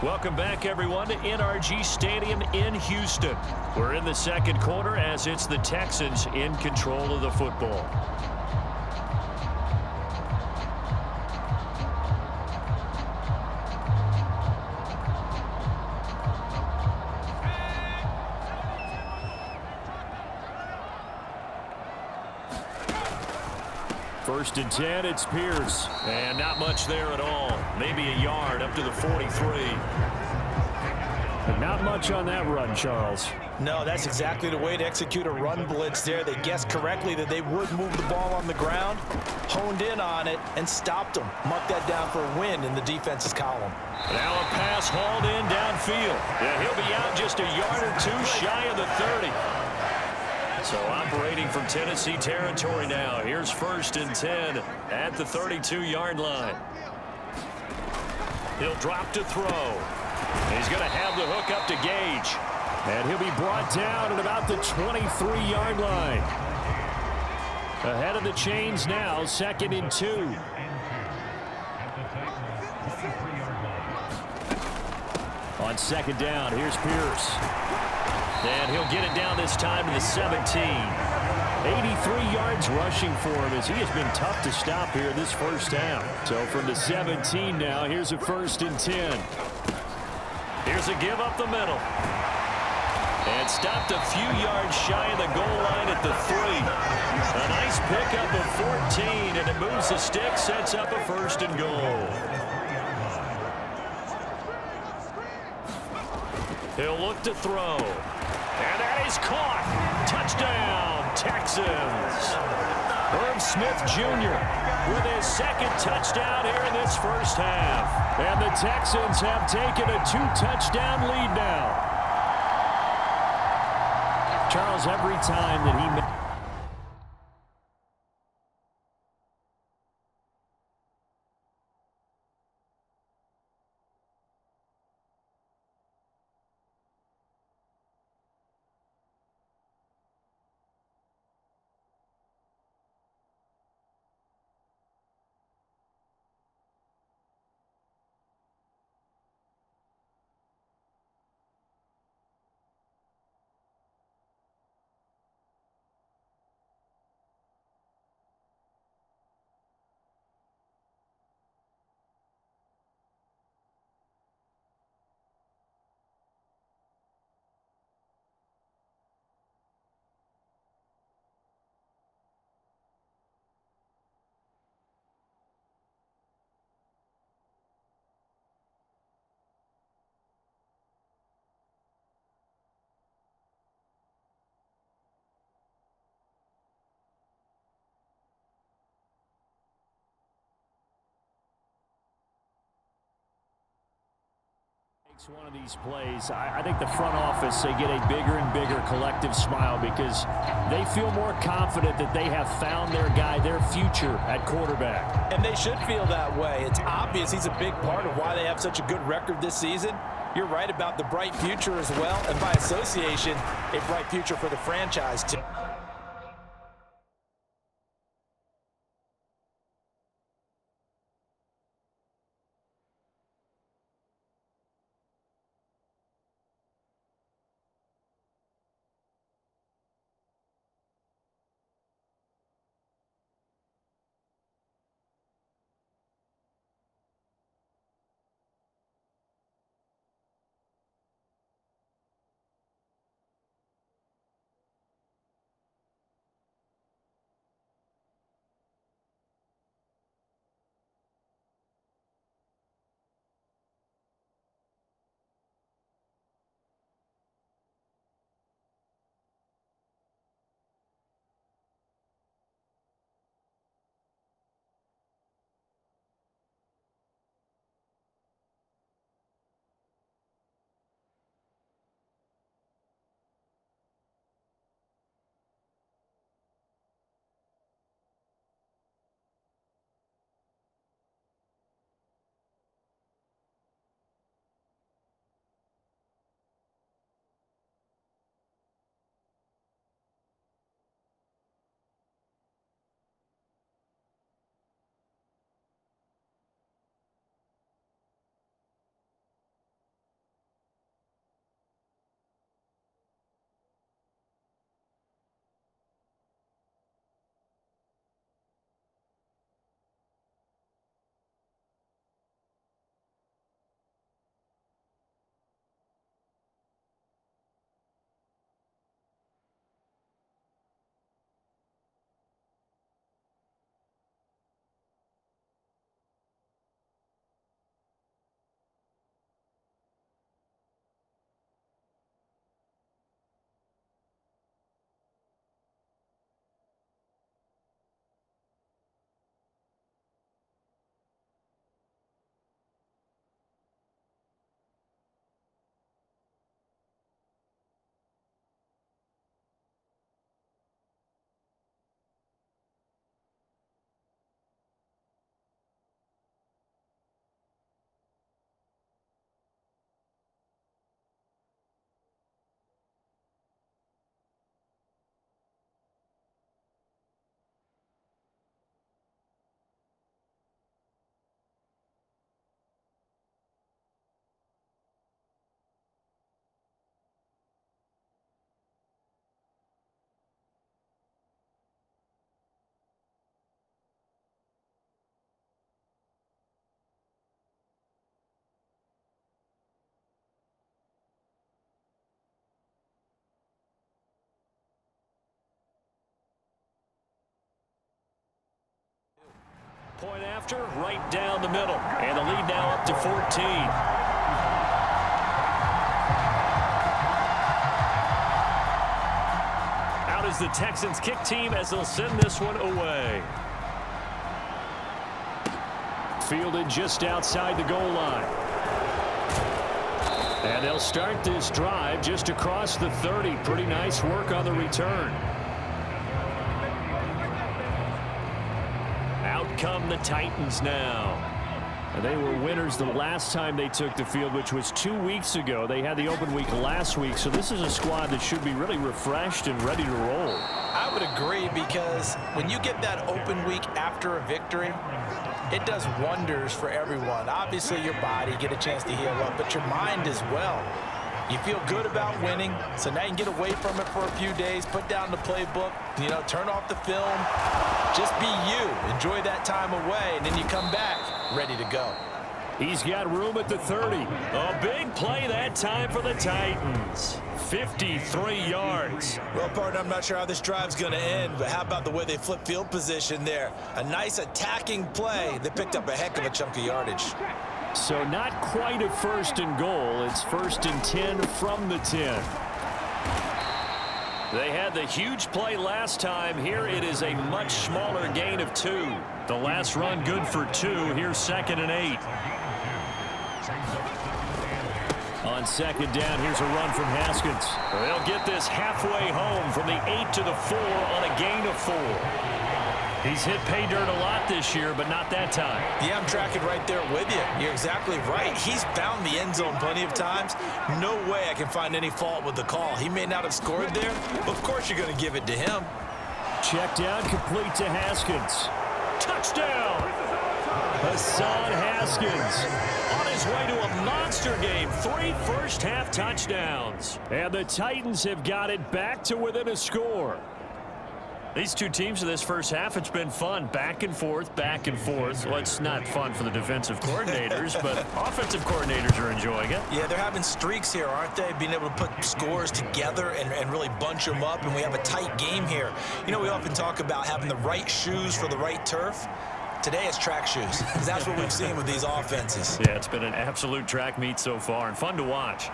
Welcome back, everyone, to NRG Stadium in Houston. We're in the second quarter as it's the Texans in control of the football. First and 10, it's Pierce. And not much there at all. Maybe a yard up to the 43. But not much on that run, Charles. No, that's exactly the way to execute a run blitz there. They guessed correctly that they would move the ball on the ground, honed in on it, and stopped them. Mark that down for a win in the defense's column. Now a pass hauled in downfield. Yeah, he'll be out just a yard or two shy of the 30. So operating from Tennessee territory now. Here's first and 10 at the 32-yard line. He'll drop to throw. He's going to have the hook up to Gage. And he'll be brought down at about the 23-yard line. Ahead of the chains now, second and 2. On second down, here's Pierce. And he'll get it down this time to the 17. 83 yards rushing for him as he has been tough to stop here this first half. So from the 17 now, here's a first and 10. Here's a give up the middle. And stopped a few yards shy of the goal line at the 3. A nice pickup of 14, and it moves the stick, sets up a first and goal. He'll look to throw. And that is caught. Touchdown, Texans. Herb Smith Jr. with his second touchdown here in this first half. And the Texans have taken a 2-touchdown lead now. Charles, every time that he one of these plays, I think the front office, they get a bigger and bigger collective smile because they feel more confident that they have found their guy, their future at quarterback. And they should feel that way. It's obvious he's a big part of why they have such a good record this season. You're right about the bright future as well, and by association, a bright future for the franchise too. Point after, right down the middle. And the lead now up to 14. Out is the Texans kick team as they'll send this one away. Fielded just outside the goal line. And they'll start this drive just across the 30. Pretty nice work on the return. Out come the Titans now. And they were winners the last time they took the field, which was 2 weeks ago. They had the open week last week, so this is a squad that should be really refreshed and ready to roll. I would agree, because when you get that open week after a victory, it does wonders for everyone. Obviously, your body, get a chance to heal up, but your mind as well. You feel good about winning, so now you can get away from it for a few days, put down the playbook, turn off the film, just be you. Enjoy that time away, and then you come back ready to go. He's got room at the 30. A big play that time for the Titans. 53 yards. Well, partner, I'm not sure how this drive's going to end, but how about the way they flip field position there? A nice attacking play. They picked up a heck of a chunk of yardage. So not quite a 1st and goal. It's 1st and 10 from the 10. They had the huge play last time. Here it is a much smaller gain of 2. The last run good for 2. Here's 2nd and 8. On 2nd down, here's a run from Haskins. They'll get this halfway home from the 8 to the 4 on a gain of 4. He's hit pay dirt a lot this year, but not that time. Yeah, I'm tracking right there with you. You're exactly right. He's found the end zone plenty of times. No way I can find any fault with the call. He may not have scored there, but of course you're going to give it to him. Checked down, complete to Haskins. Touchdown! Hassan Haskins on his way to a monster game. 3 first-half touchdowns. And the Titans have got it back to within a score. These two teams in this first half, it's been fun. Back and forth, back and forth. Well, it's not fun for the defensive coordinators, but offensive coordinators are enjoying it. Yeah, they're having streaks here, aren't they? Being able to put scores together and really bunch them up, and we have a tight game here. We often talk about having the right shoes for the right turf. Today it's track shoes. That's what we've seen with these offenses. Yeah, it's been an absolute track meet so far and fun to watch.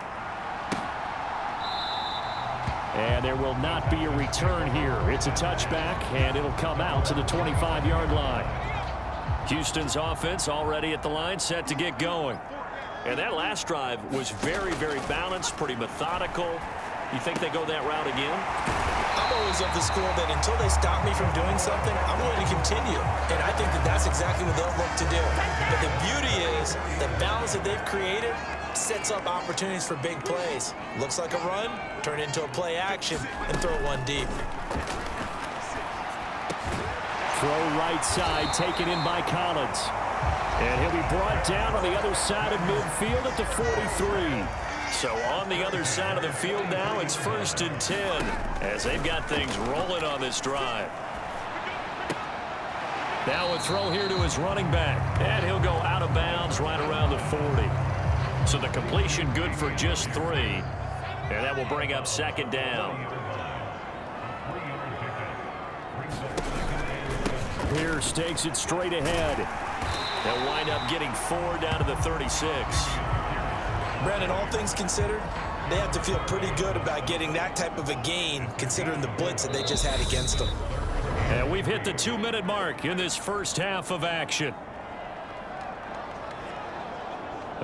And there will not be a return here. It's a touchback, and it'll come out to the 25-yard line. Houston's offense already at the line, set to get going. And that last drive was very, very balanced, pretty methodical. You think they go that route again? I'm always of the school that until they stop me from doing something, I'm going to continue. And I think that that's exactly what they'll look to do. But the beauty is the balance that they've created sets up opportunities for big plays. Looks like a run, turn it into a play action, and throw one deep. Throw right side, taken in by Collins. And he'll be brought down on the other side of midfield at the 43. So on the other side of the field now, it's 1st and 10 as they've got things rolling on this drive. Now a throw here to his running back, and he'll go out of bounds right around the 40. So the completion good for just 3, and that will bring up 2nd down. Pierce takes it straight ahead. They'll wind up getting 4 down to the 36. Brandon, all things considered, they have to feel pretty good about getting that type of a gain, considering the blitz that they just had against them. And we've hit the 2-minute mark in this first half of action.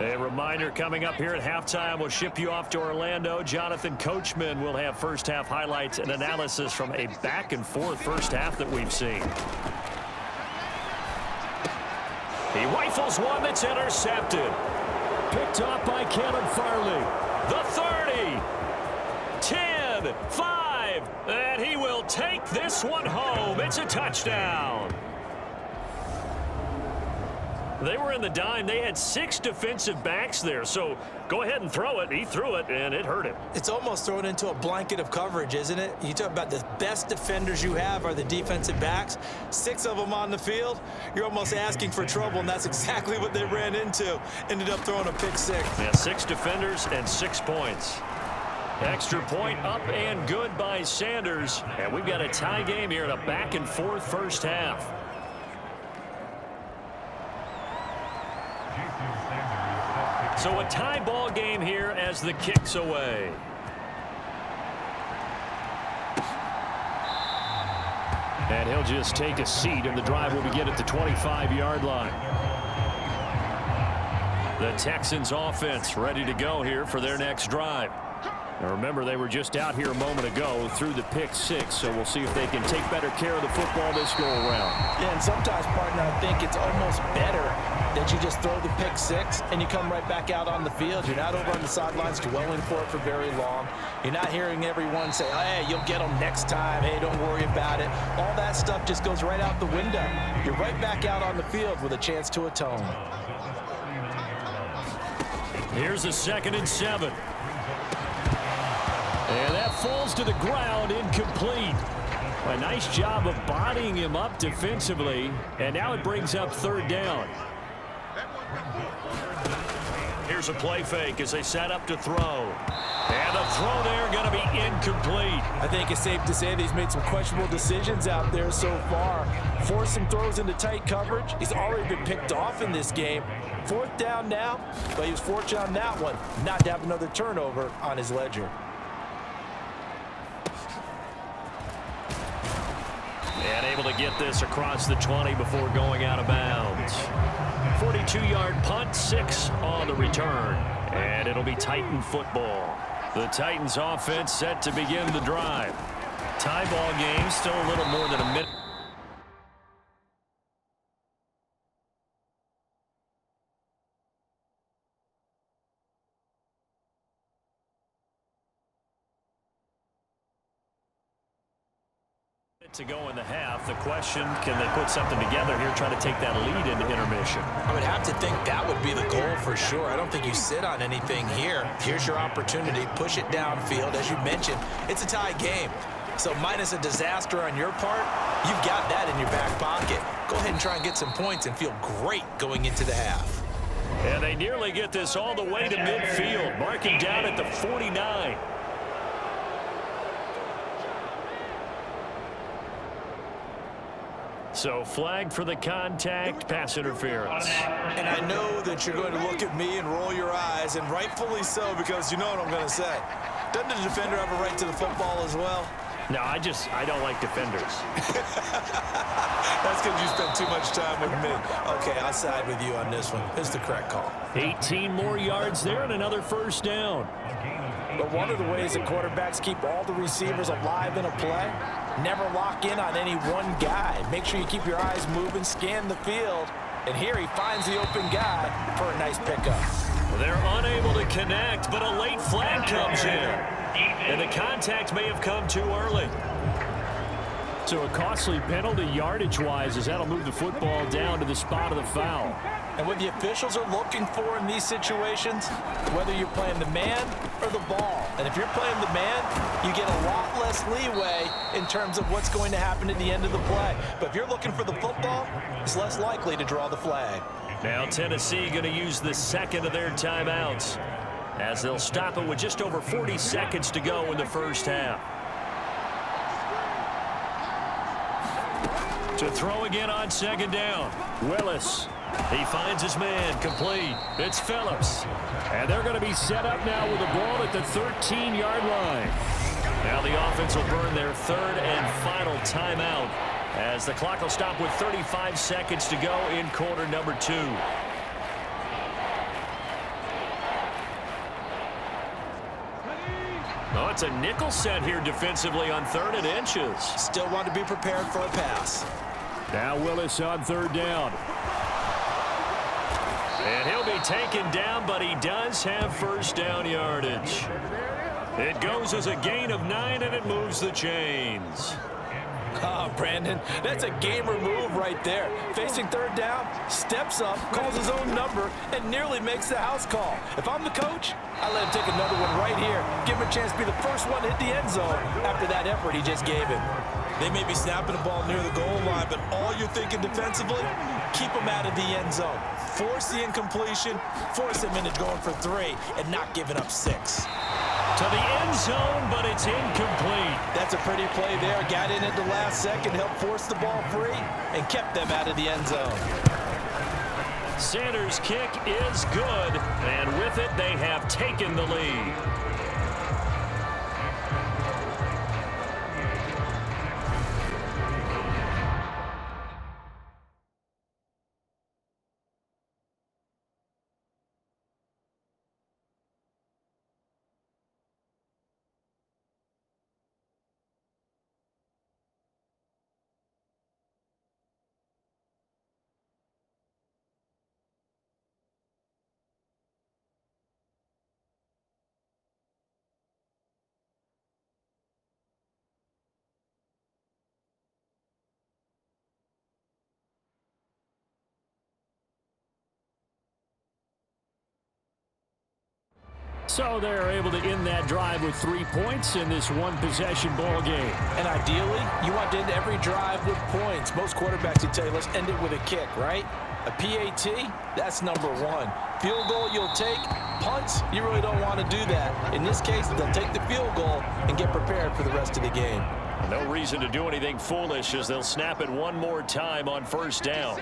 A reminder coming up here at halftime, we'll ship you off to Orlando. Jonathan Coachman will have first half highlights and analysis from a back and forth first half that we've seen. He rifles one that's intercepted. Picked off by Caleb Farley. The 30, 10, 5, and he will take this one home. It's a touchdown. They were in the dime. They had 6 defensive backs there, so go ahead and throw it. He threw it, and it hurt him. It's almost thrown into a blanket of coverage, isn't it? You talk about the best defenders you have are the defensive backs. 6 of them on the field. You're almost asking for trouble, and that's exactly what they ran into. Ended up throwing a pick 6. Yeah, 6 defenders and 6 points. Extra point up and good by Sanders. And we've got a tie game here in a back and forth first half. So a tie ball game here as the kick's away. And he'll just take a seat, and the drive will begin at the 25-yard line. The Texans offense ready to go here for their next drive. Now remember, they were just out here a moment ago through the pick six, so we'll see if they can take better care of the football this go around. Yeah, and sometimes, partner, I think it's almost better that you just throw the pick six and you come right back out on the field. You're not over on the sidelines dwelling for it for very long. You're not hearing everyone say, hey, you'll get them next time. Hey, don't worry about it. All that stuff just goes right out the window. You're right back out on the field with a chance to atone. Here's a 2nd and 7. And that falls to the ground, incomplete. A nice job of bodying him up defensively. And now it brings up 3rd down. Here's a play fake as they set up to throw. And the throw there going to be incomplete. I think it's safe to say that he's made some questionable decisions out there so far. Forced some throws into tight coverage. He's already been picked off in this game. 4th down now, but he was fortunate on that one not to have another turnover on his ledger. And able to get this across the 20 before going out of bounds. 42-yard punt, 6 on the return. And it'll be Titan football. The Titans offense set to begin the drive. Tie ball game, still a little more than a minute. To go in the half. The question, can they put something together here, try to take that lead into intermission? I would have to think that would be the goal for sure. I don't think you sit on anything here. Here's your opportunity. Push it downfield. As you mentioned, it's a tie game. So minus a disaster on your part, you've got that in your back pocket. Go ahead and try and get some points and feel great going into the half. And they nearly get this all the way to midfield, marking down at the 49. So flag for the contact, pass interference. And I know that you're going to look at me and roll your eyes, and rightfully so, because you know what I'm going to say. Doesn't the defender have a right to the football as well? No, I don't like defenders. That's because you spend too much time with me. Okay, I'll side with you on this one. It's the correct call. 18 more yards there and another 1st down. But one of the ways that quarterbacks keep all the receivers alive in a play, never lock in on any one guy. Make sure you keep your eyes moving, scan the field. And here he finds the open guy for a nice pickup. They're unable to connect, but a late flag comes in. And the contact may have come too early. So a costly penalty yardage-wise, as that'll move the football down to the spot of the foul. And what the officials are looking for in these situations, whether you're playing the man or the ball. And if you're playing the man, you get a lot less leeway in terms of what's going to happen at the end of the play. But if you're looking for the football, it's less likely to draw the flag. Now Tennessee going to use the 2nd of their timeouts, as they'll stop it with just over 40 seconds to go in the 1st half. To throw again on 2nd down. Willis. He finds his man, complete. It's Phillips. And they're going to be set up now with the ball at the 13-yard line. Now the offense will burn their 3rd and final timeout, as the clock will stop with 35 seconds to go in quarter number 2. Oh, it's a nickel set here defensively on 3rd and inches. Still want to be prepared for a pass. Now Willis on 3rd down. And he'll be taken down, but he does have 1st down yardage. It goes as a gain of 9, and it moves the chains. Oh, Brandon, that's a gamer move right there. Facing 3rd down, steps up, calls his own number, and nearly makes the house call. If I'm the coach, I let him take another one right here. Give him a chance to be the first one to hit the end zone after that effort he just gave him. They may be snapping the ball near the goal line, but all you're thinking defensively, keep them out of the end zone. Force the incompletion, force him into going for 3, and not giving up 6. To the end zone, but it's incomplete. That's a pretty play there. Got in at the last second, helped force the ball free, and kept them out of the end zone. Sanders' kick is good, and with it, they have taken the lead. So they're able to end that drive with 3 points in this one-possession ball game. And ideally, you want to end every drive with points. Most quarterbacks would tell you, let's end it with a kick, right? A PAT, that's number one. Field goal you'll take. Punts, you really don't want to do that. In this case, they'll take the field goal and get prepared for the rest of the game. No reason to do anything foolish as they'll snap it one more time on first down.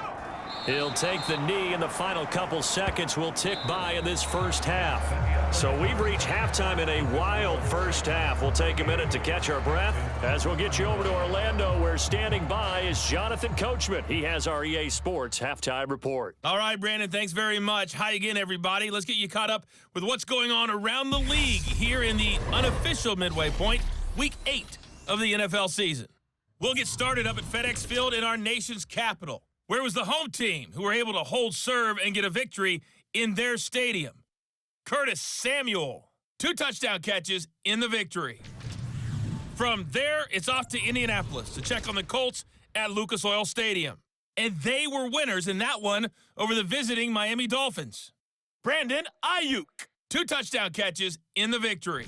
He'll take the knee, and the final couple seconds will tick by in this first half. So we've reached halftime in a wild first half. We'll take a minute to catch our breath as we'll get you over to Orlando, where standing by is Jonathan Coachman. He has our EA Sports halftime report. All right, Brandon, thanks very much. Hi again, everybody. Let's get you caught up with what's going on around the league here in the unofficial midway point, Week 8 of the NFL season. We'll get started up at FedEx Field in our nation's capital. Where was the home team who were able to hold serve and get a victory in their stadium? Curtis Samuel, 2 touchdown catches in the victory. From there, it's off to Indianapolis to check on the Colts at Lucas Oil Stadium. And they were winners in that one over the visiting Miami Dolphins. Brandon Ayuk, 2 touchdown catches in the victory.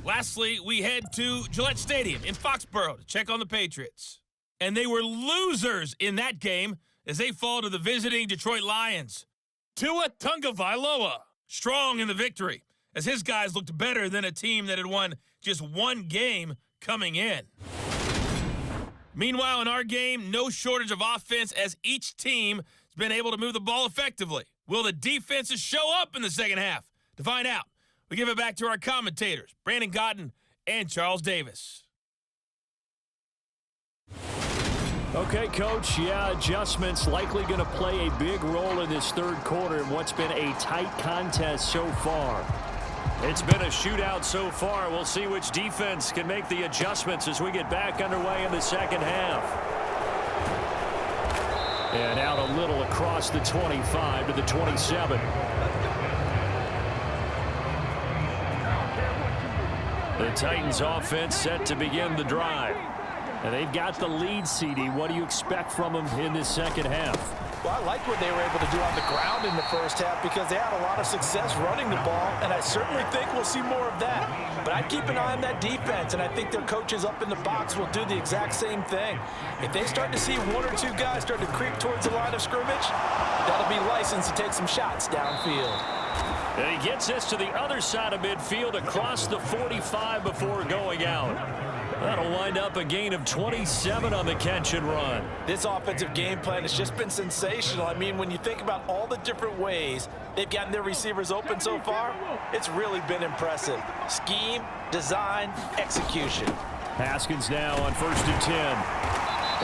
Lastly, we head to Gillette Stadium in Foxborough to check on the Patriots. And they were losers in that game as they fall to the visiting Detroit Lions. Tua Tagovailoa, strong in the victory, as his guys looked better than a team that had won just 1 game coming in. Meanwhile, in our game, no shortage of offense as each team has been able to move the ball effectively. Will the defenses show up in the second half? To find out, we give it back to our commentators, Brandon Cotton and Charles Davis. Okay, Coach, adjustments likely going to play a big role in this third quarter in what's been a tight contest so far. It's been a shootout so far. We'll see which defense can make the adjustments as we get back underway in the second half. And out a little across the 25 to the 27. The Titans offense set to begin the drive. And they've got the lead, CD. What do you expect from them in this second half? Well, I like what they were able to do on the ground in the first half because they had a lot of success running the ball, and I certainly think we'll see more of that. But I'd keep an eye on that defense, and I think their coaches up in the box will do the exact same thing. If they start to see 1 or 2 guys start to creep towards the line of scrimmage, that'll be licensed to take some shots downfield. And he gets this to the other side of midfield across the 45 before going out. That'll wind up a gain of 27 on the catch and run. This offensive game plan has just been sensational. I mean, when you think about all the different ways they've gotten their receivers open so far, it's really been impressive. Scheme, design, execution. Haskins now on 1st and 10.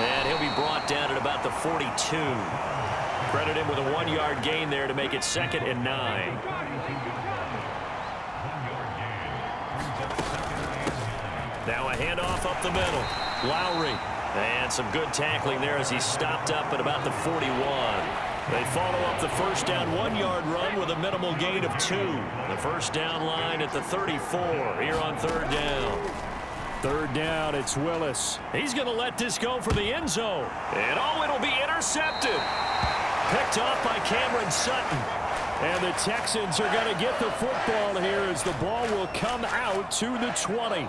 And he'll be brought down at about the 42. Credit him with a 1-yard gain there to make it 2nd and 9. Now a handoff up the middle. Lowry. And some good tackling there as he stopped up at about the 41. They follow up the first down 1-yard run with a minimal gain of 2. The first down line at the 34 here on 3rd down. 3rd down, it's Willis. He's going to let this go for the end zone. And it'll be intercepted. Picked off by Cameron Sutton. And the Texans are going to get the football here as the ball will come out to the 20.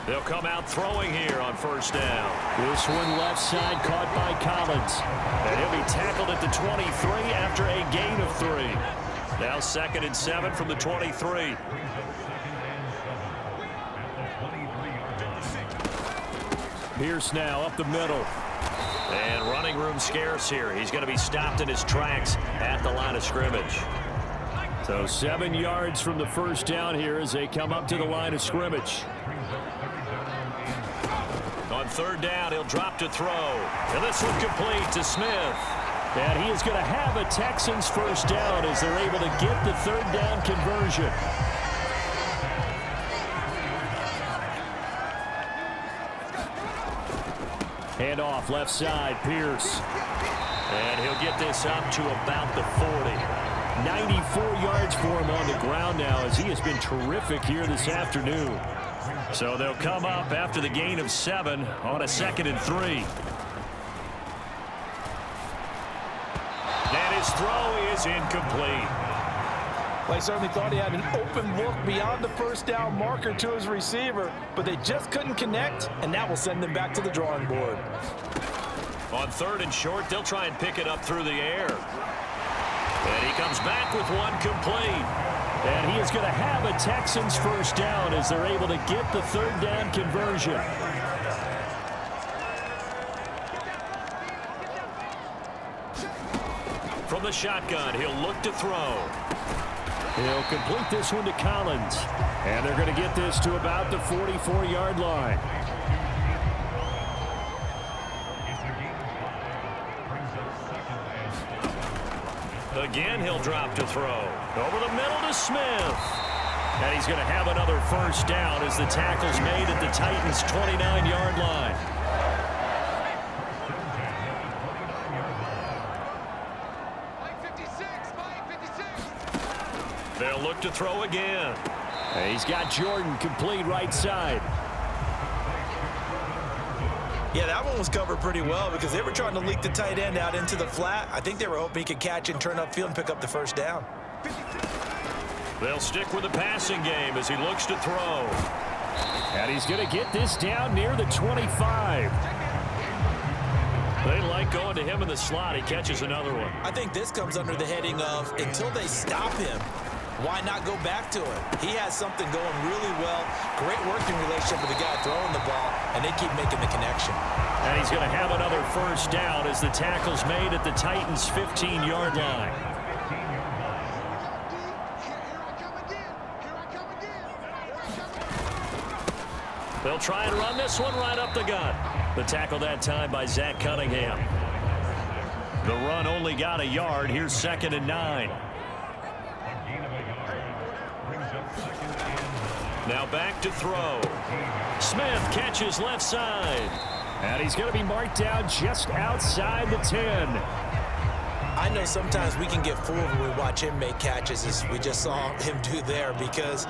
They'll come out throwing here on 1st down. This one left side caught by Collins. And he'll be tackled at the 23 after a gain of 3. Now 2nd and 7 from the 23. Pierce now up the middle. And running room scarce here. He's going to be stopped in his tracks at the line of scrimmage. So 7 yards from the first down here as they come up to the line of scrimmage. On third down, he'll drop to throw. And this one complete to Smith. And he is going to have a Texans first down as they're able to get the third down conversion. Hand off left side, Pierce. And he'll get this up to about the 40. 94 yards for him on the ground now as he has been terrific here this afternoon. So they'll come up after the gain of 7 on a 2nd and 3. And his throw is incomplete. Well, I certainly thought he had an open look beyond the first down marker to his receiver, but they just couldn't connect, and that will send them back to the drawing board. On 3rd and short, they'll try and pick it up through the air. And he comes back with one complete. And he is going to have a Texans first down as they're able to get the third down conversion. From the shotgun, he'll look to throw. He'll complete this one to Collins. And they're going to get this to about the 44-yard line. Again, he'll drop to throw. Over the middle to Smith. And he's going to have another first down as the tackle's made at the Titans' 29-yard line. They'll look to throw again. And he's got Jordan complete right side. Yeah, that one was covered pretty well because they were trying to leak the tight end out into the flat. I think they were hoping he could catch and turn upfield and pick up the first down. They'll stick with the passing game as he looks to throw. And he's going to get this down near the 25. They like going to him in the slot. He catches another one. I think this comes under the heading of until they stop him, why not go back to it? He has something going really well. Great working relationship with the guy throwing the ball, and they keep making the connection. And he's going to have another first down as the tackle's made at the Titans' 15-yard line. They'll try and run this one right up the gut. The tackle that time by Zach Cunningham. The run only got a yard. Here's 2nd and 9. Now back to throw. Smith catches left side. And he's going to be marked down just outside the 10. I know sometimes we can get fooled when we watch him make catches, as we just saw him do there, because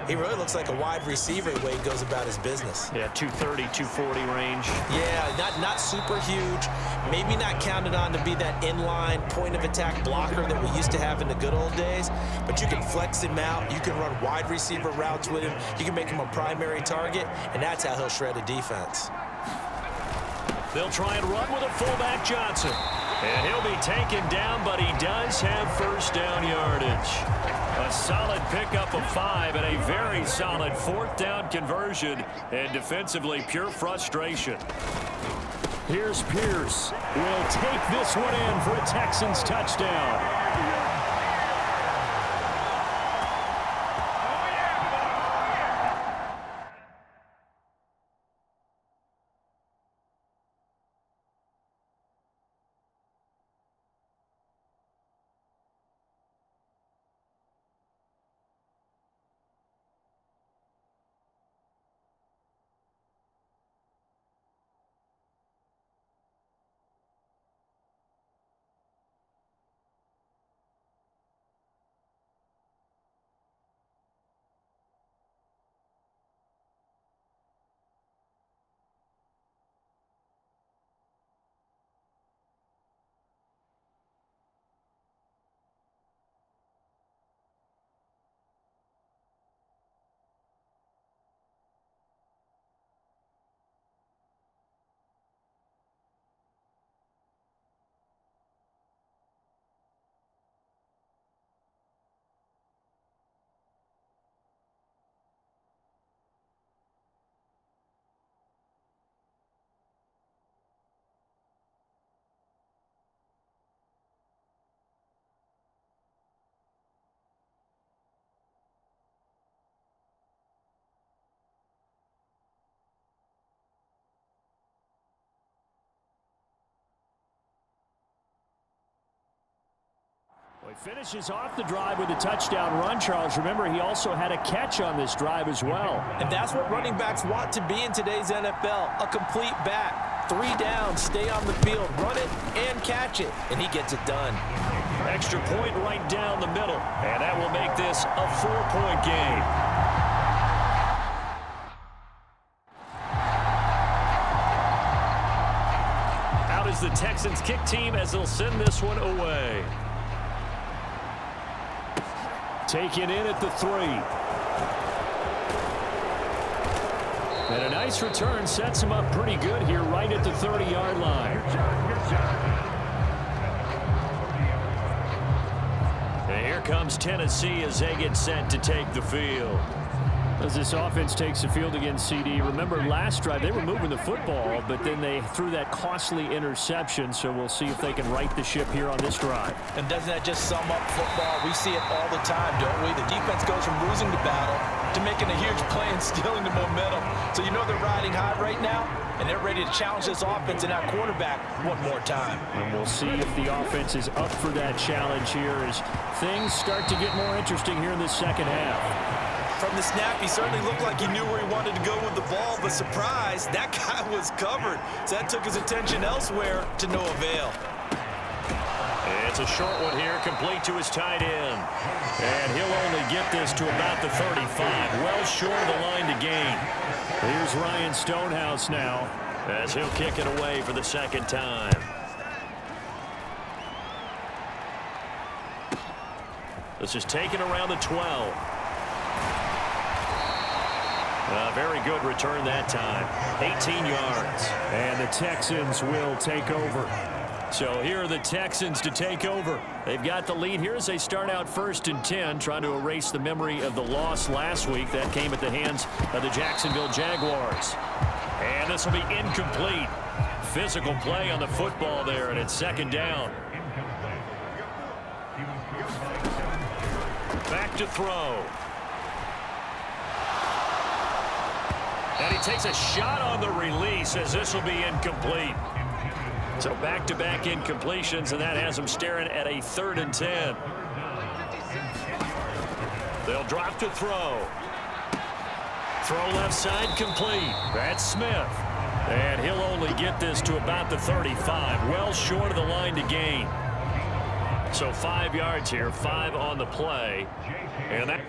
he really looks like a wide receiver the way he goes about his business. Yeah, 230, 240 range. Yeah, not super huge. Maybe not counted on to be that inline point-of-attack blocker that we used to have in the good old days, but you can flex him out. You can run wide receiver routes with him. You can make him a primary target, and that's how he'll shred a defense. They'll try and run with a fullback Johnson. And he'll be taken down, but he does have first down yardage. A solid pickup of 5 and a very solid 4th down conversion. And defensively, pure frustration. Here's Pierce. Will take this one in for a Texans touchdown. He finishes off the drive with a touchdown run, Charles. Remember, he also had a catch on this drive as well. And that's what running backs want to be in today's NFL, a complete back. 3 down, stay on the field, run it, and catch it, and he gets it done. Extra point right down the middle, and that will make this a 4-point game. Out is the Texans kick team as they'll send this one away. Taken in at the 3. And a nice return sets him up pretty good here right at the 30-yard line. And here comes Tennessee as they get set to take the field. As this offense takes the field against CD, remember last drive they were moving the football, but then they threw that costly interception, so we'll see if they can right the ship here on this drive. And doesn't that just sum up football? We see it all the time, don't we? The defense goes from losing the battle to making a huge play and stealing the momentum. So you know they're riding high right now, and they're ready to challenge this offense and that quarterback one more time. And we'll see if the offense is up for that challenge here as things start to get more interesting here in the second half. From the snap, he certainly looked like he knew where he wanted to go with the ball, but surprise, that guy was covered. So that took his attention elsewhere to no avail. It's a short one here, complete to his tight end. And he'll only get this to about the 35, well short of the line to gain. Here's Ryan Stonehouse now, as he'll kick it away for the second time. This is taken around the 12. A very good return that time. 18 yards. And the Texans will take over. So here are the Texans to take over. They've got the lead here as they start out 1st and 10, trying to erase the memory of the loss last week. That came at the hands of the Jacksonville Jaguars. And this will be incomplete. Physical play on the football there, and it's 2nd down. Back to throw. And he takes a shot on the release as this will be incomplete. So back-to-back incompletions, and that has him staring at a 3rd and 10. They'll drop to throw. Throw left side complete. That's Smith. And he'll only get this to about the 35, well short of the line to gain. So 5 yards here, 5 on the play. And that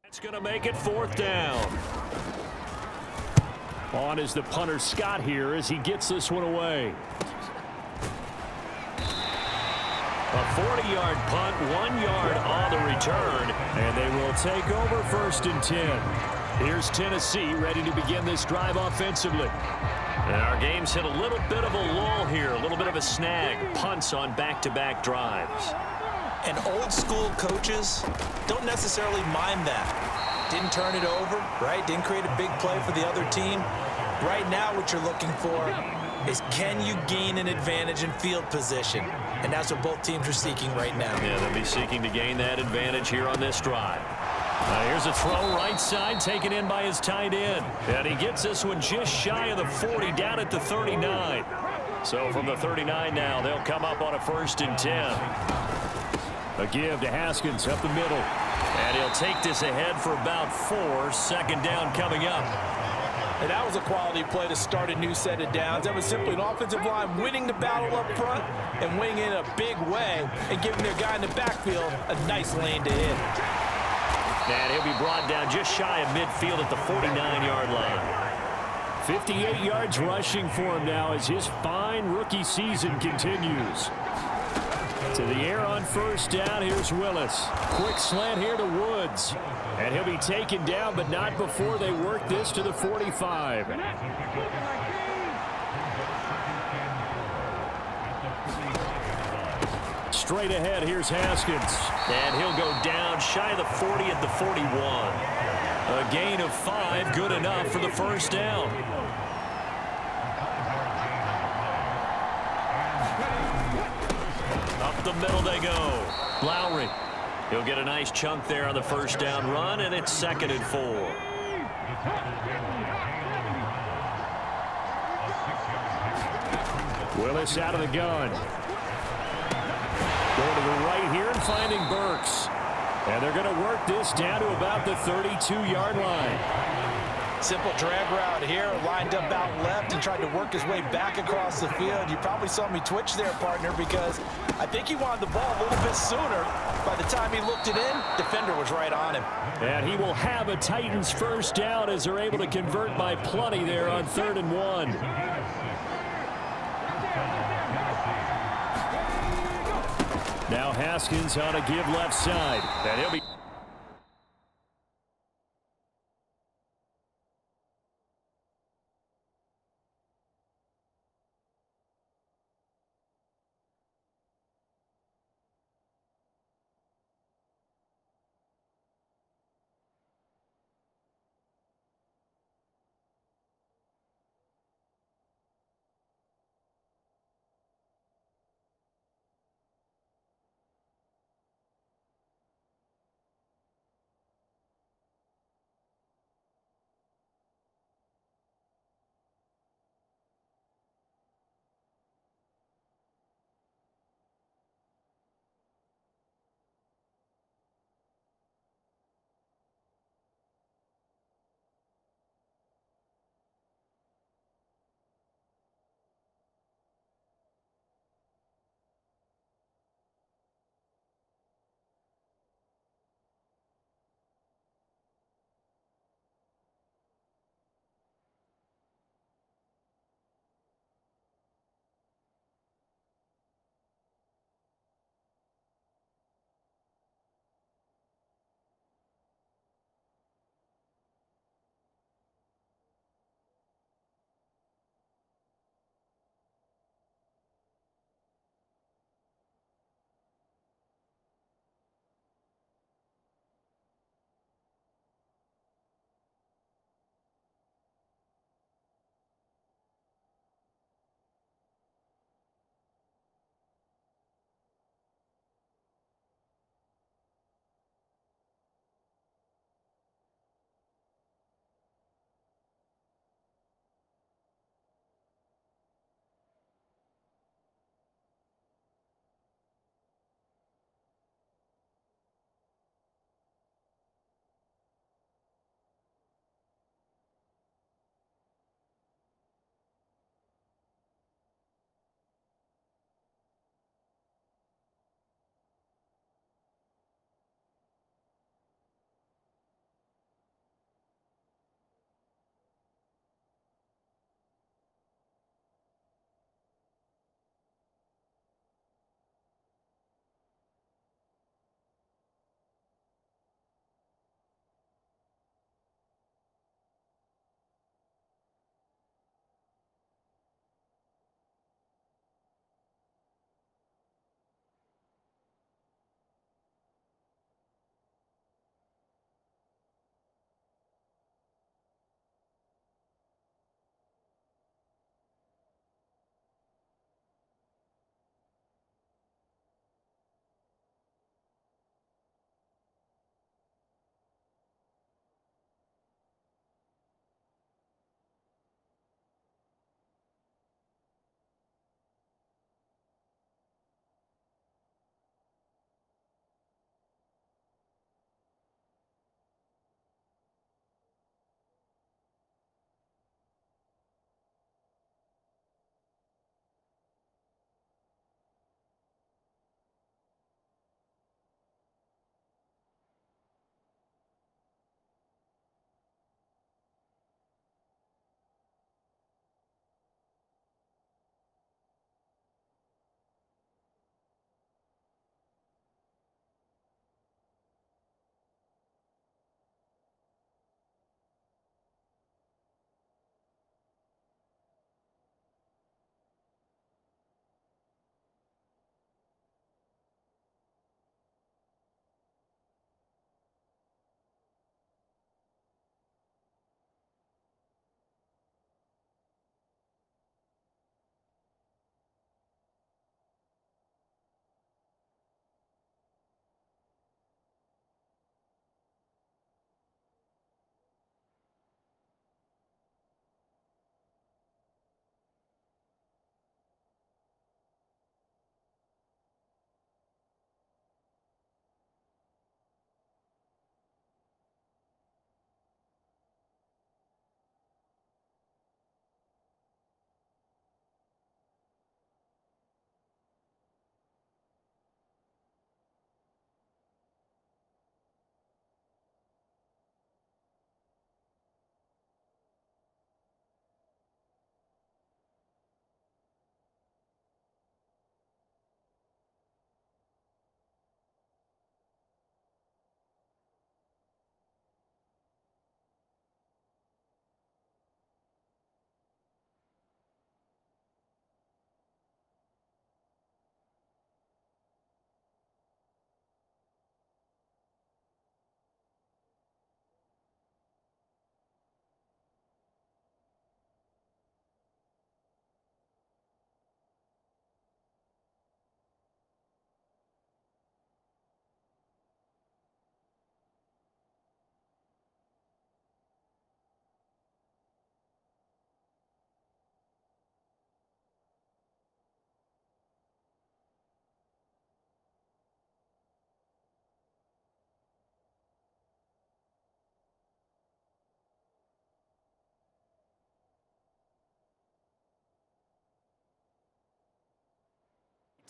It's going to make it 4th down. On is the punter Scott here as he gets this one away. A 40-yard punt, 1 yard on the return, and they will take over 1st and 10. Here's Tennessee ready to begin this drive offensively. And our game's hit a little bit of a lull here, a little bit of a snag. Punts on back-to-back drives. And old school coaches don't necessarily mind that. Didn't turn it over, right? Didn't create a big play for the other team. Right now what you're looking for is, can you gain an advantage in field position? And that's what both teams are seeking right now. Yeah, they'll be seeking to gain that advantage here on this drive. Here's a throw right side taken in by his tight end. And he gets this one just shy of the 40 down at the 39. So from the 39 now, they'll come up on a 1st and 10. A give to Haskins up the middle. And he'll take this ahead for about 4. 2nd down coming up. And that was a quality play to start a new set of downs. That was simply an offensive line winning the battle up front and winning in a big way and giving their guy in the backfield a nice lane to hit. And he'll be brought down just shy of midfield at the 49-yard line. 58 yards rushing for him now as his fine rookie season continues. To the air on 1st down, here's Willis. Quick slant here to Woods. And he'll be taken down, but not before they work this to the 45. Straight ahead, here's Haskins. And he'll go down shy of the 40 at the 41. A gain of 5, good enough for the 1st down. Up the middle they go. Lowry. He'll get a nice chunk there on the 1st down run, and it's 2nd and 4. Willis out of the gun. Going to the right here and finding Burks. And they're going to work this down to about the 32-yard line. Simple drag route here, lined up out left and tried to work his way back across the field. You probably saw me twitch there, partner, because I think he wanted the ball a little bit sooner. By the time he looked it in, defender was right on him. And he will have a Titans 1st down as they're able to convert by plenty there on 3rd and 1. Now Haskins on a give left side. And he'll be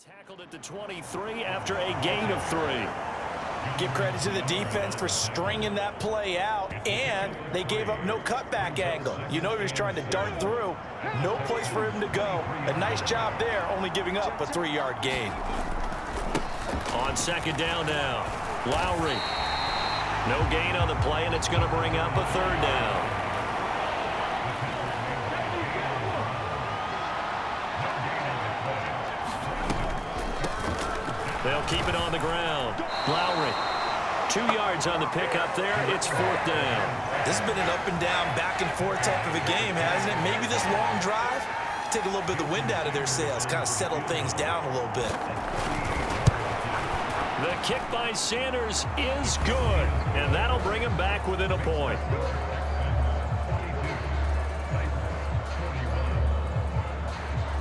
Tackled at the 23 after a gain of 3. Give credit to the defense for stringing that play out, and they gave up no cutback angle. You know he was trying to dart through. No place for him to go. A nice job there, only giving up a 3-yard gain. On second down now, Lowry. No gain on the play, and it's going to bring up a 3rd down. They'll keep it on the ground. Lowry, 2 yards on the pickup there. It's 4th down. This has been an up and down, back and forth type of a game, hasn't it? Maybe this long drive, take a little bit of the wind out of their sails, kind of settle things down a little bit. The kick by Sanders is good, and that'll bring him back within a point.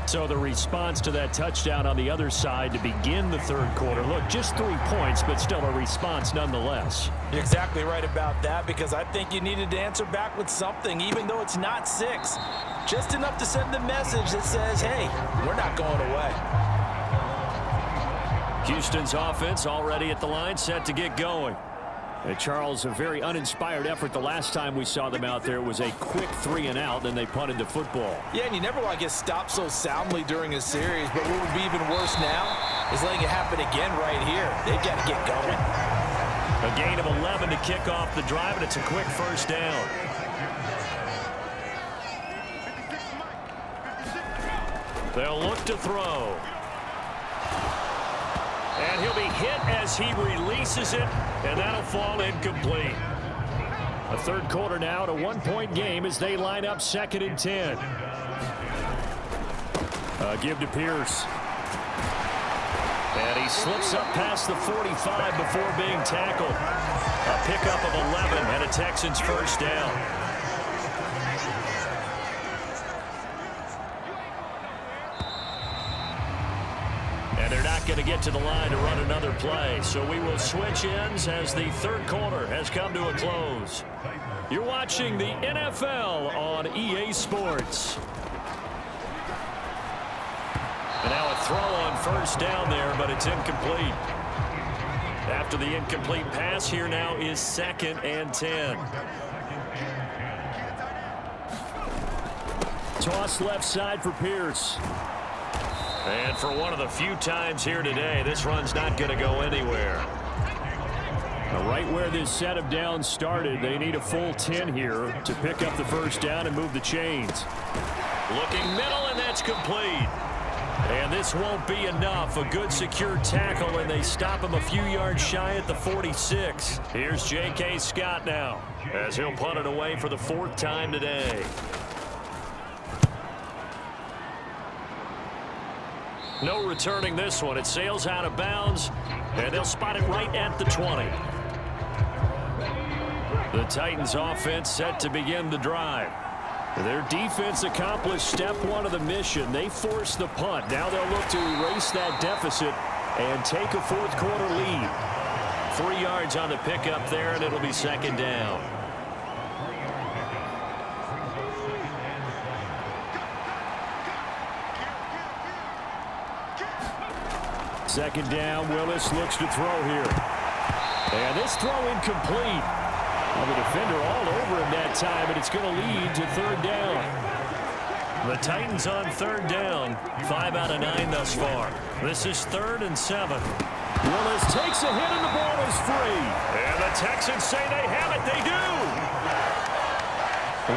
So the response to that touchdown on the other side to begin the 3rd quarter. Look, just 3 points, but still a response nonetheless. You're exactly right about that, because I think you needed to answer back with something, even though it's not 6. Just enough to send the message that says, hey, we're not going away. Houston's offense already at the line, set to get going. Charles, a very uninspired effort the last time we saw them out there was a quick 3-and-out, then they punted the football. Yeah, and you never want to get stopped so soundly during a series, but what would be even worse now is letting it happen again right here. They've got to get going. A gain of 11 to kick off the drive, and it's a quick 1st down. They'll look to throw. And he'll be hit as he releases it, and that'll fall incomplete. A 3rd quarter now, at a 1-point game as they line up 2nd and 10. Give to Pierce. And he slips up past the 45 before being tackled. A pickup of 11 and a Texans 1st down. They're not going to get to the line to run another play, so we will switch ends as the 3rd quarter has come to a close. You're watching the NFL on EA Sports. And now a throw on 1st down there, but it's incomplete. After the incomplete pass, here now is 2nd and 10. Toss left side for Pierce. And for one of the few times here today, this run's not going to go anywhere. Now right where this set of downs started, they need a full 10 here to pick up the 1st down and move the chains. Looking middle, and that's complete. And this won't be enough. A good secure tackle, and they stop him a few yards shy at the 46. Here's J.K. Scott now, as he'll punt it away for the 4th time today. No returning this one. It sails out of bounds, and they'll spot it right at the 20. The Titans offense set to begin the drive. Their defense accomplished step 1 of the mission. They forced the punt. Now they'll look to erase that deficit and take a 4th quarter lead. 3 yards on the pickup there, and it'll be 2nd down. Second down, Willis looks to throw here. And this throw incomplete. Well, the defender all over him that time, and it's going to lead to 3rd down. The Titans on 3rd down, 5 out of 9 thus far. This is 3rd and 7. Willis takes a hit, and the ball is free. And the Texans say they have it. They do.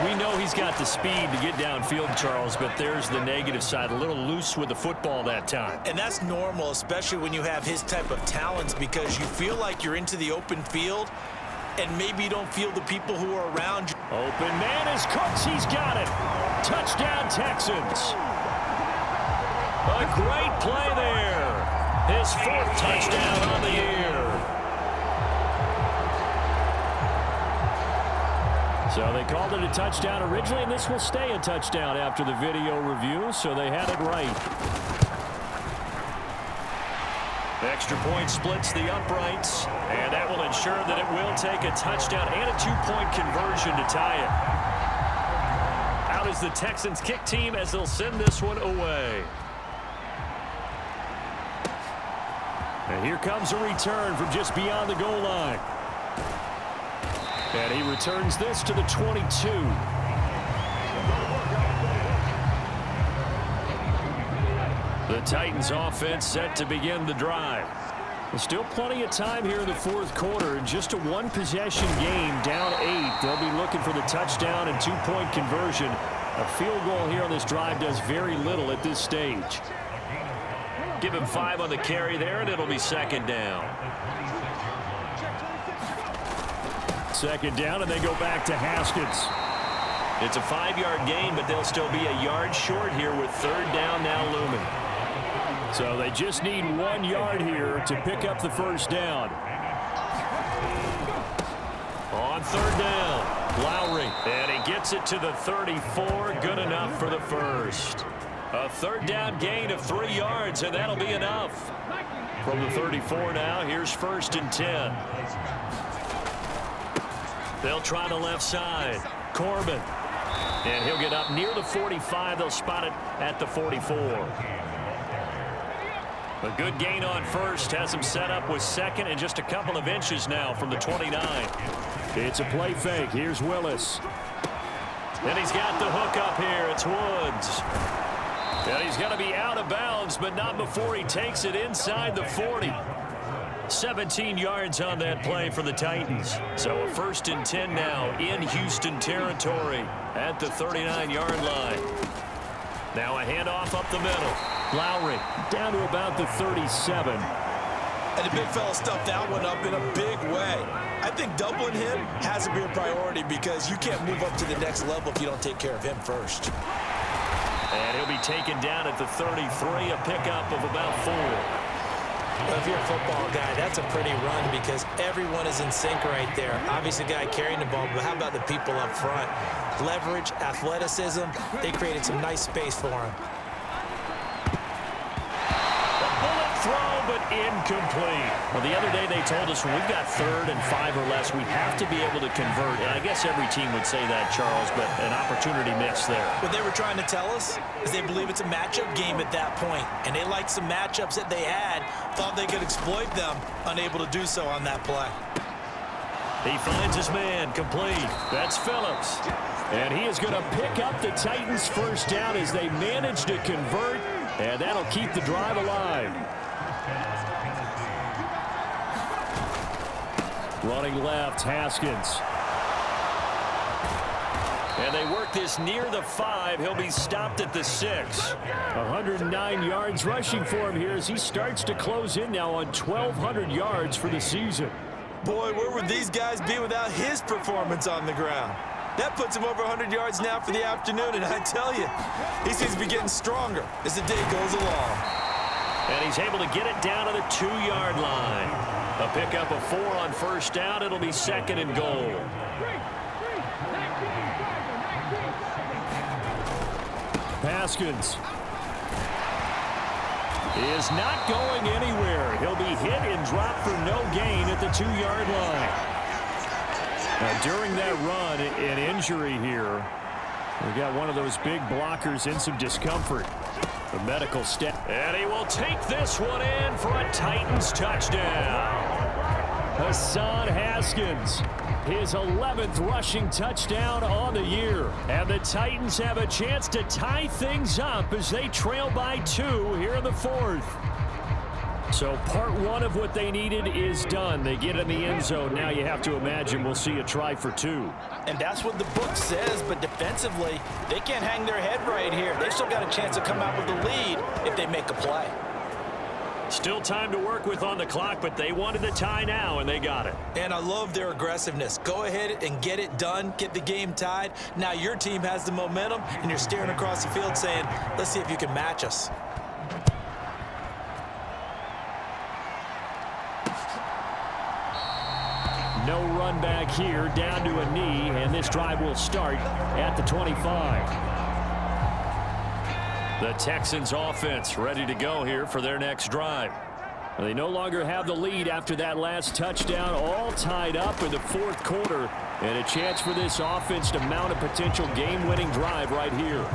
We know he's got the speed to get downfield, Charles, but there's the negative side. A little loose with the football that time. And that's normal, especially when you have his type of talents, because you feel like you're into the open field, and maybe you don't feel the people who are around you. Open man is Cooks. He's got it. Touchdown, Texans. A great play there. His 4th touchdown on the year. So they called it a touchdown originally, and this will stay a touchdown after the video review, so they had it right. Extra point splits the uprights, and that will ensure that it will take a touchdown and a 2-point conversion to tie it. Out is the Texans kick team as they'll send this one away. And here comes a return from just beyond the goal line. And he returns this to the 22. The Titans offense set to begin the drive. There's still plenty of time here in the fourth quarter. Just a one-possession game, down 8. They'll be looking for the touchdown and two-point conversion. A field goal here on this drive does very little at this stage. Give him 5 on the carry there, and it'll be second down. Second down, and they go back to Haskins. It's a 5-yard gain, but they'll still be a yard short here with third down now looming. So they just need 1 yard here to pick up the first down. On third down, Lowry, and he gets it to the 34, good enough for the first. A third down gain of 3 yards, and that'll be enough. From the 34 now, here's first and 10. They'll try the left side. Corbin, and he'll get up near the 45. They'll spot it at the 44. A good gain on first, has him set up with second and just a couple of inches now from the 29. It's a play fake. Here's Willis. And he's got the hook up here. It's Woods. And he's going to be out of bounds, but not before he takes it inside the 40. 17 yards on that play for the Titans. So a first and 10 now in Houston territory at the 39-yard line. Now a handoff up the middle. Lowry down to about the 37. And the big fella stuffed that one up in a big way. I think doubling him has to be a priority because you can't move up to the next level if you don't take care of him first. And he'll be taken down at the 33, a pickup of about 4. Well, if you're a football guy, that's a pretty run because everyone is in sync right there. Obviously, the guy carrying the ball, but how about the people up front? Leverage, athleticism, they created some nice space for him. Throw, but incomplete. Well, the other day they told us when we've got third and 5 or less, we have to be able to convert. And I guess every team would say that, Charles, but an opportunity missed there. What they were trying to tell us is they believe it's a matchup game at that point, and they liked some matchups that they had, thought they could exploit them, unable to do so on that play. He finds his man, complete. That's Phillips. And he is going to pick up the Titans' first down as they manage to convert, and that'll keep the drive alive. Running left, Haskins. And they work this near the 5. He'll be stopped at the 6. 109 yards rushing for him here as he starts to close in now on 1,200 yards for the season. Boy, where would these guys be without his performance on the ground? That puts him over 100 yards now for the afternoon, and I tell you, he seems to be getting stronger as the day goes along. And he's able to get it down to the 2-yard line. A pickup of 4 on first down. It'll be second and goal. Haskins is not going anywhere. He'll be hit and dropped for no gain at the 2-yard line. Now, during that run, an injury here. We got one of those big blockers in some discomfort. The medical staff. And he will take this one in for a Titans touchdown. Hassan Haskins, his 11th rushing touchdown on the year. And the Titans have a chance to tie things up as they trail by 2 here in the 4th. So part 1 of what they needed is done. They get in the end zone. Now you have to imagine we'll see a try for 2. And that's what the book says, but defensively, they can't hang their head right here. They still got a chance to come out with the lead if they make a play. Still time to work with on the clock, but they wanted the tie now, and they got it. And I love their aggressiveness. Go ahead and get it done, get the game tied. Now your team has the momentum, and you're staring across the field saying, let's see if you can match us. No run back here, down to a knee, and this drive will start at the 25. The Texans offense ready to go here for their next drive. They no longer have the lead after that last touchdown, all tied up in the 4th quarter, and a chance for this offense to mount a potential game-winning drive right here.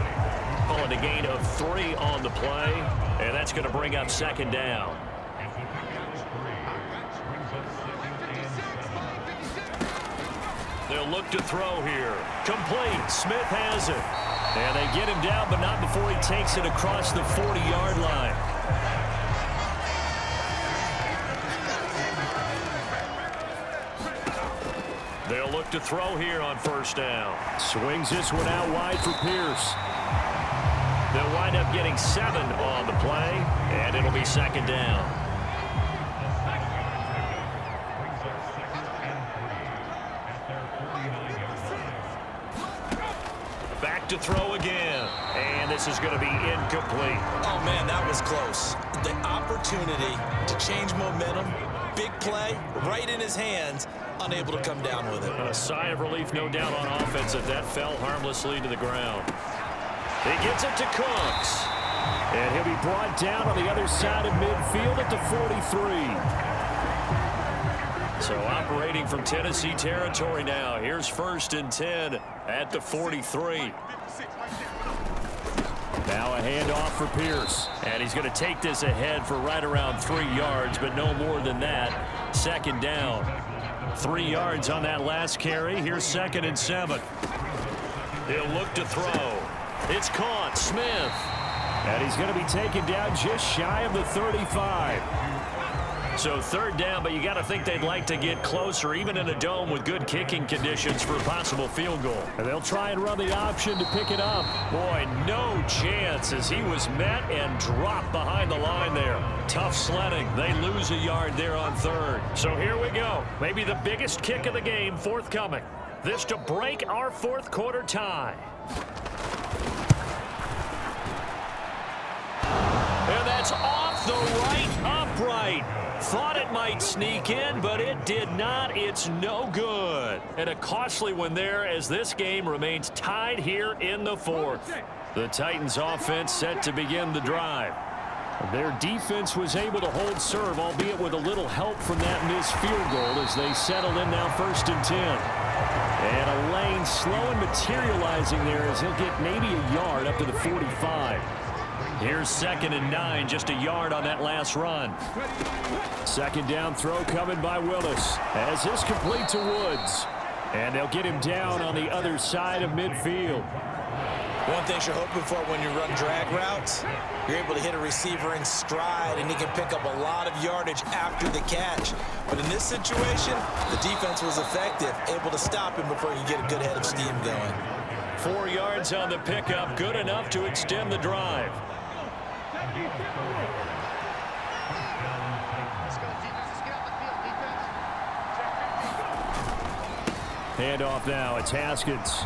Calling a gain of 3 on the play, and that's going to bring up second down. They'll look to throw here. Complete. Smith has it. And they get him down, but not before he takes it across the 40-yard line. They'll look to throw here on first down. Swings this one out wide for Pierce. They'll wind up getting 7 on the play, and it'll be second down. Back to throw again, and this is going to be incomplete. Oh, man, that was close. The opportunity to change momentum, big play, right in his hands, unable to come down with it. A sigh of relief, no doubt, on offense that that fell harmlessly to the ground. He gets it to Cooks. And he'll be brought down on the other side of midfield at the 43. So operating from Tennessee territory now. Here's 1st and 10 at the 43. Now a handoff for Pierce. And he's going to take this ahead for right around 3 yards, but no more than that. Second down. 3 yards on that last carry. Here's 2nd and 7. He'll look to throw. It's caught. Smith. And he's going to be taken down just shy of the 35. So 3rd down, but you got to think they'd like to get closer, even in a dome with good kicking conditions for a possible field goal. And they'll try and run the option to pick it up. Boy, no chance as he was met and dropped behind the line there. Tough sledding. They lose a yard there on 3rd. So here we go. Maybe the biggest kick of the game forthcoming. This to break our 4th quarter tie. And that's off the right upright. Thought it might sneak in, but it did not. It's no good. And a costly one there as this game remains tied here in the 4th. The Titans offense set to begin the drive. Their defense was able to hold serve, albeit with a little help from that missed field goal as they settle in now 1st and 10. And a lane slow and materializing there as he'll get maybe a yard up to the 45. Here's 2nd and 9, just a yard on that last run. 2nd down throw coming by Willis as this complete to Woods. And they'll get him down on the other side of midfield. One thing you're hoping for when you run drag routes, you're able to hit a receiver in stride, and he can pick up a lot of yardage after the catch. But in this situation, the defense was effective, able to stop him before you get a good head of steam going. 4 yards on the pickup, good enough to extend the drive. Handoff now. It's Haskins.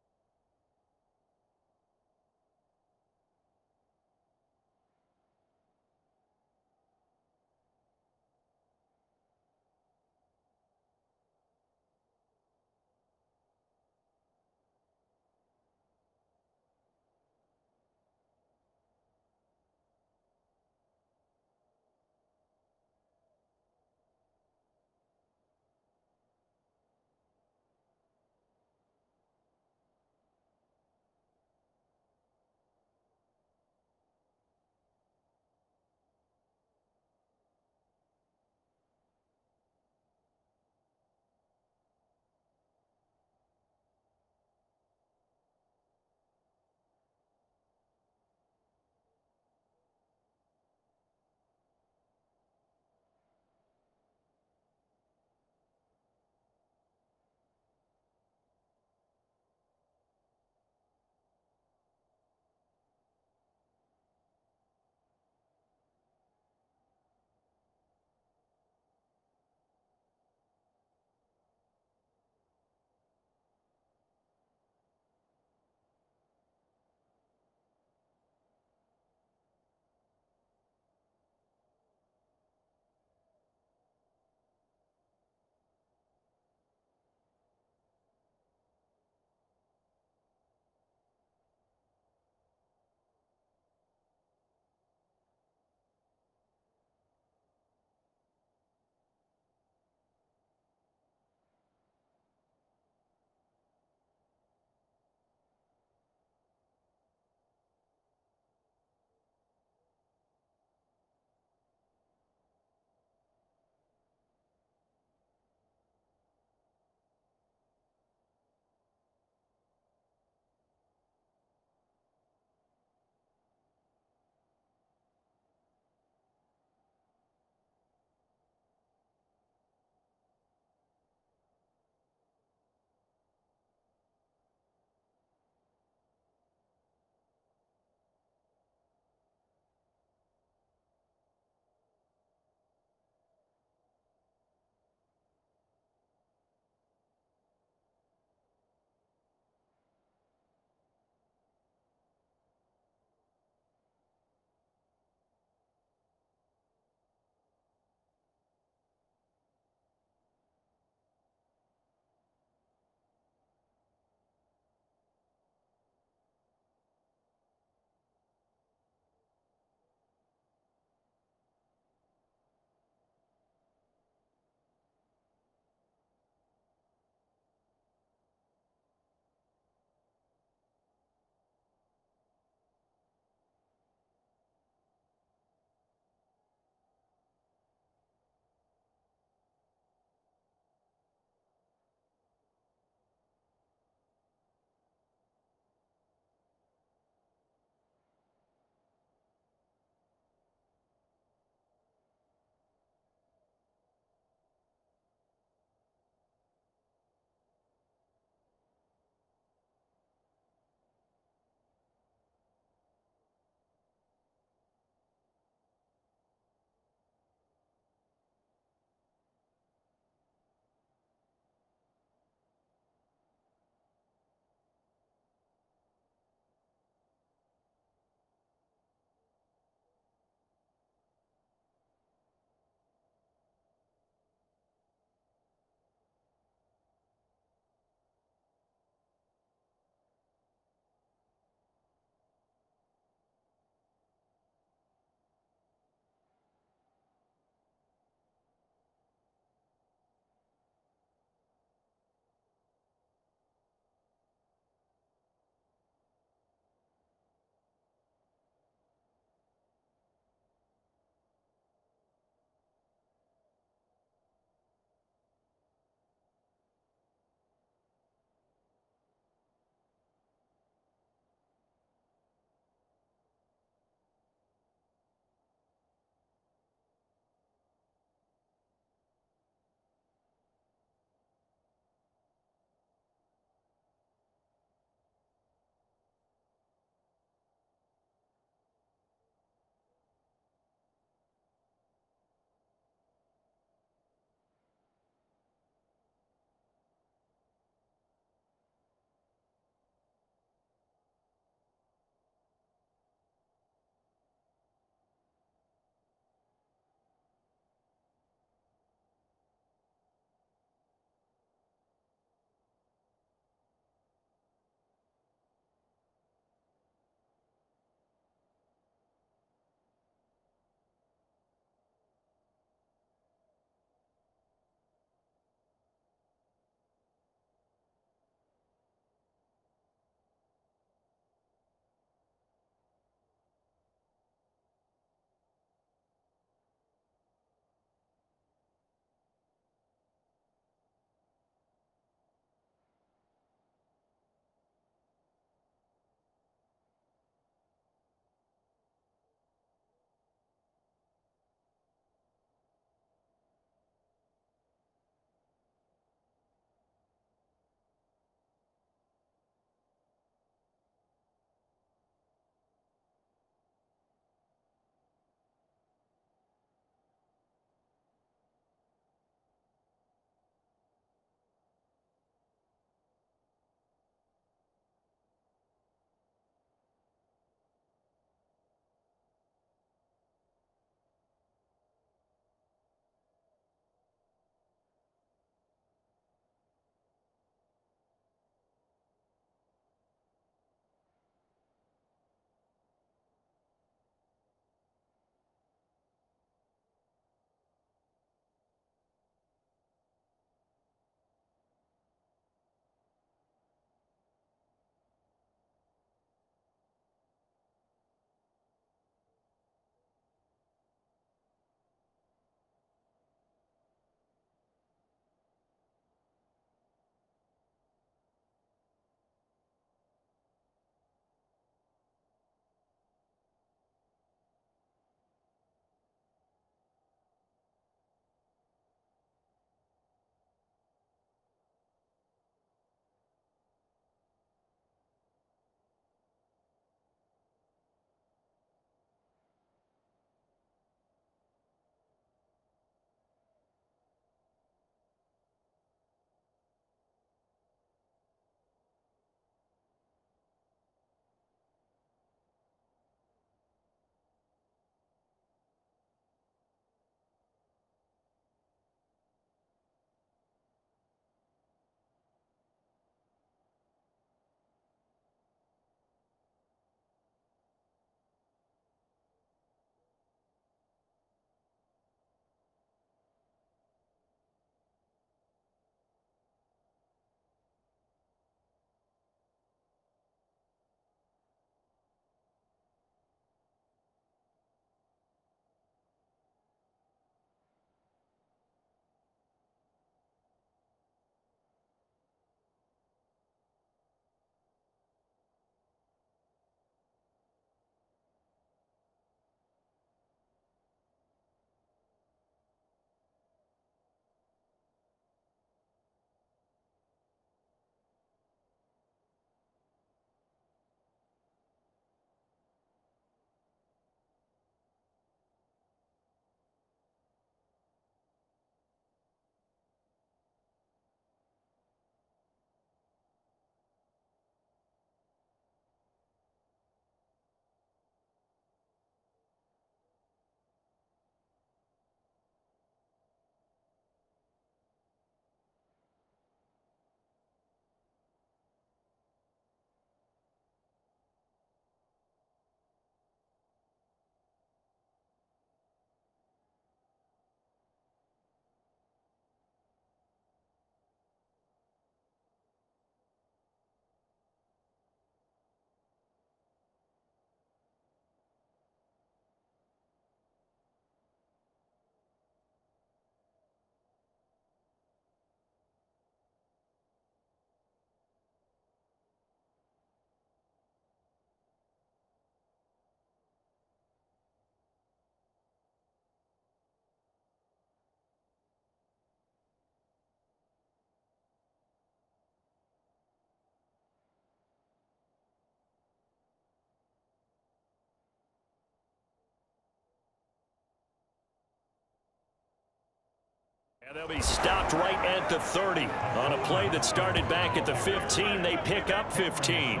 And they'll be stopped right at the 30. On a play that started back at the 15, they pick up 15.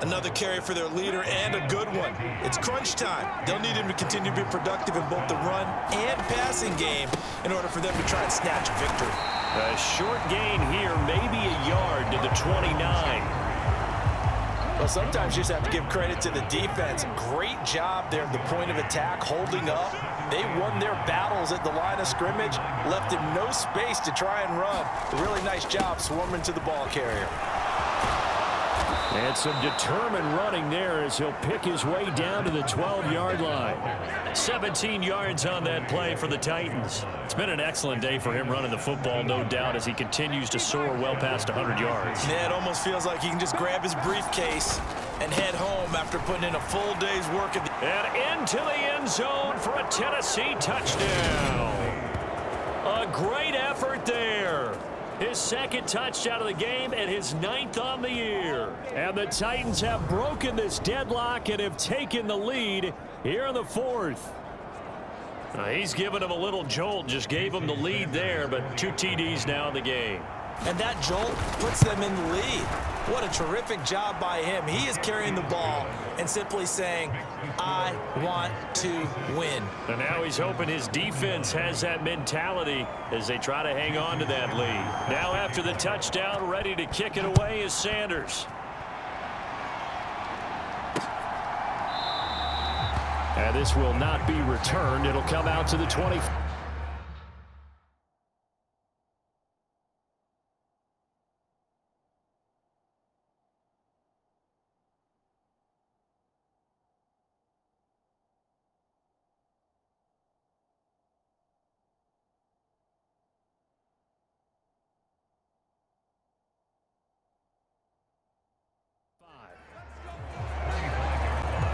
Another carry for their leader and a good one. It's crunch time. They'll need him to continue to be productive in both the run and passing game in order for them to try and snatch a victory. A short gain here, maybe a yard to the 29. Well, sometimes you just have to give credit to the defense. Great job there at the point of attack, holding up. They won their battles at the line of scrimmage, left him no space to try and run. A really nice job swarming to the ball carrier. And some determined running there as he'll pick his way down to the 12-yard line. 17 yards on that play for the Titans. It's been an excellent day for him running the football, no doubt, as he continues to soar well past 100 yards. Yeah, it almost feels like he can just grab his briefcase and head home after putting in a full day's work. And into the end zone for a Tennessee touchdown. A great effort there. His second touchdown of the game and his 9th on the year. And the Titans have broken this deadlock and have taken the lead here in the 4th. He's given him a little jolt, just gave him the lead there, but 2 TDs now in the game. And that jolt puts them in the lead. What a terrific job by him. He is carrying the ball and simply saying, I want to win. And now he's hoping his defense has that mentality as they try to hang on to that lead. Now after the touchdown, ready to kick it away is Sanders. And this will not be returned. It'll come out to the 20.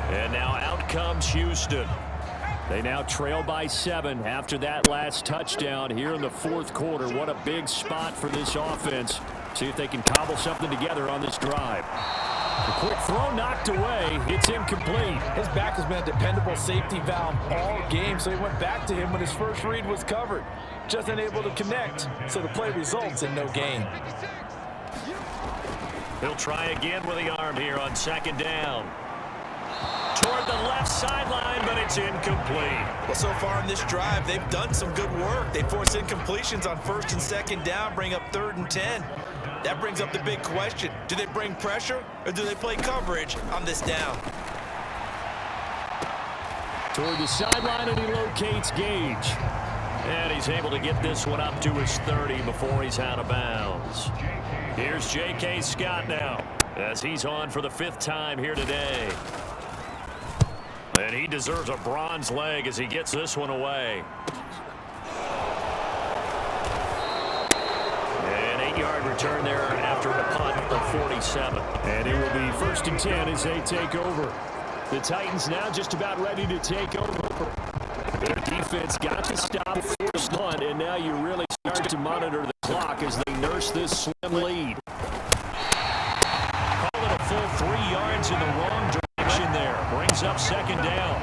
And now out comes Houston. They now trail by 7 after that last touchdown here in the 4th quarter. What a big spot for this offense. See if they can cobble something together on this drive. The quick throw knocked away. It's incomplete. His back has been a dependable safety valve all game, so he went back to him when his first read was covered. Just unable to connect, so the play results in no gain. He'll try again with the arm here on 2nd down. Toward the left sideline, but it's incomplete. Well, so far in this drive, they've done some good work. They force incompletions on 1st and 2nd down, bring up 3rd and 10. That brings up the big question. Do they bring pressure, or do they play coverage on this down? Toward the sideline, and he locates Gage. And he's able to get this one up to his 30 before he's out of bounds. Here's J.K. Scott now, as he's on for the 5th time here today. And he deserves a bronze leg as he gets this one away. An 8-yard return there after a punt of 47. And it will be 1st and 10 as they take over. The Titans now just about ready to take over. Their defense got to stop first punt, and now you really start to monitor the clock as they nurse this slim lead. Call it a full 3 yards in the wrong direction there. Brings up 2nd down.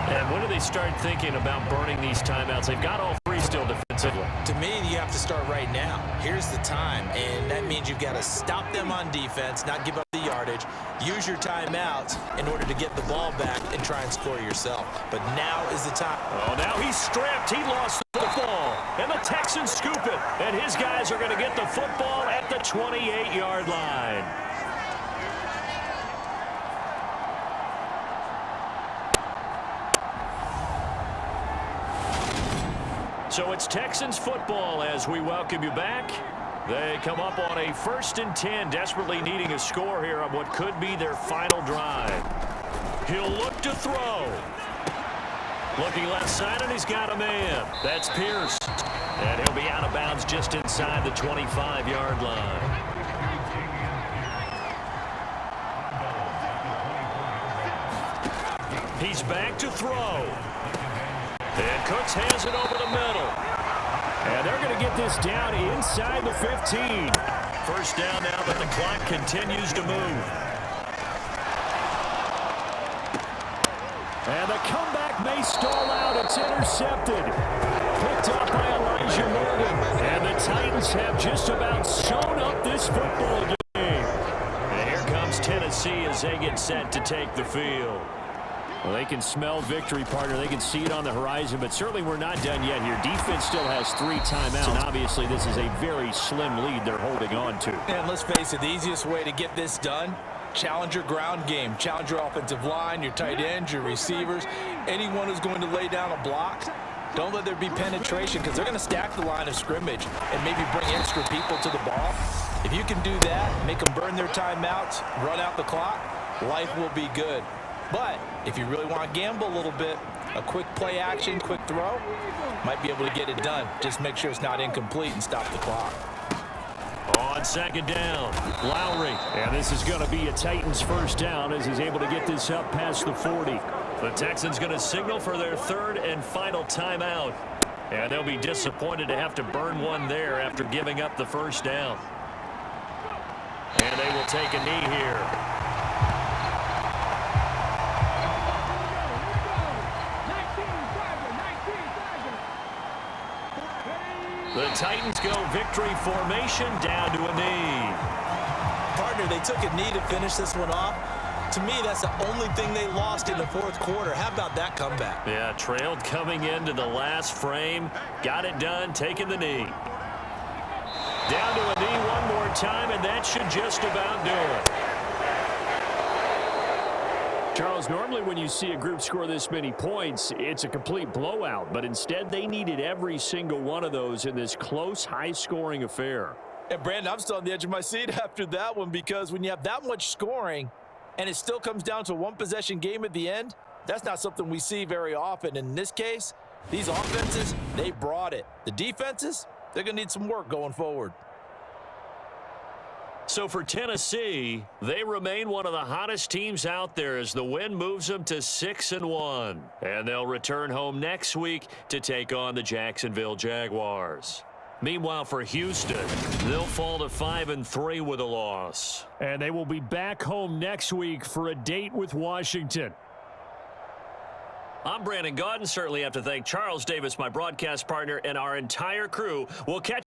And when do they start thinking about burning these timeouts? They've got all 3 still defensively. To me, you have to start right now. Here's the time, and that means you've got to stop them on defense, not give up the yardage, use your timeouts in order to get the ball back and try and score yourself. But now is the time. Oh, now he's stripped. He lost the football. And the Texans scoop it. And his guys are going to get the football at the 28-yard line. So it's Texans football as we welcome you back. They come up on a 1st and 10, desperately needing a score here on what could be their final drive. He'll look to throw. Looking left side, and he's got a man. That's Pierce. And he'll be out of bounds just inside the 25-yard line. He's back to throw. And Cooks has it over the middle. And they're going to get this down inside the 15. 1st down now, but the clock continues to move. And the comeback may stall out. It's intercepted. Picked up by a Elijah Morgan. And the Titans have just about sewn up this football game. And here comes Tennessee as they get set to take the field. Well, they can smell victory, partner. They can see it on the horizon, but certainly we're not done yet here. Defense still has 3 timeouts, and obviously this is a very slim lead they're holding on to. And let's face it, the easiest way to get this done, challenge your ground game. Challenge your offensive line, your tight ends, your receivers, anyone who's going to lay down a block. Don't let there be penetration because they're going to stack the line of scrimmage and maybe bring extra people to the ball. If you can do that, make them burn their timeouts, run out the clock, life will be good. But if you really want to gamble a little bit, a quick play action, quick throw, might be able to get it done. Just make sure it's not incomplete and stop the clock. On second down, Lowry. And this is going to be a Titans first down as he's able to get this up past the 40. The Texans going to signal for their 3rd and final timeout. And they'll be disappointed to have to burn one there after giving up the first down. And they will take a knee here. The Titans go victory formation down to a knee. Partner, they took a knee to finish this one off. To me, that's the only thing they lost in the 4th quarter. How about that comeback? Yeah, trailed coming into the last frame. Got it done, taking the knee. Down to a knee one more time, and that should just about do it. Charles, normally when you see a group score this many points, it's a complete blowout. But instead, they needed every single one of those in this close, high-scoring affair. And, Brandon, I'm still on the edge of my seat after that one because when you have that much scoring and it still comes down to a one-possession game at the end, that's not something we see very often. In this case, these offenses, they brought it. The defenses, they're going to need some work going forward. So for Tennessee, they remain one of the hottest teams out there as the win moves them to 6-1. And they'll return home next week to take on the Jacksonville Jaguars. Meanwhile, for Houston, they'll fall to 5-3 with a loss. And they will be back home next week for a date with Washington. I'm Brandon Gaudin. Certainly have to thank Charles Davis, my broadcast partner, and our entire crew. We'll catch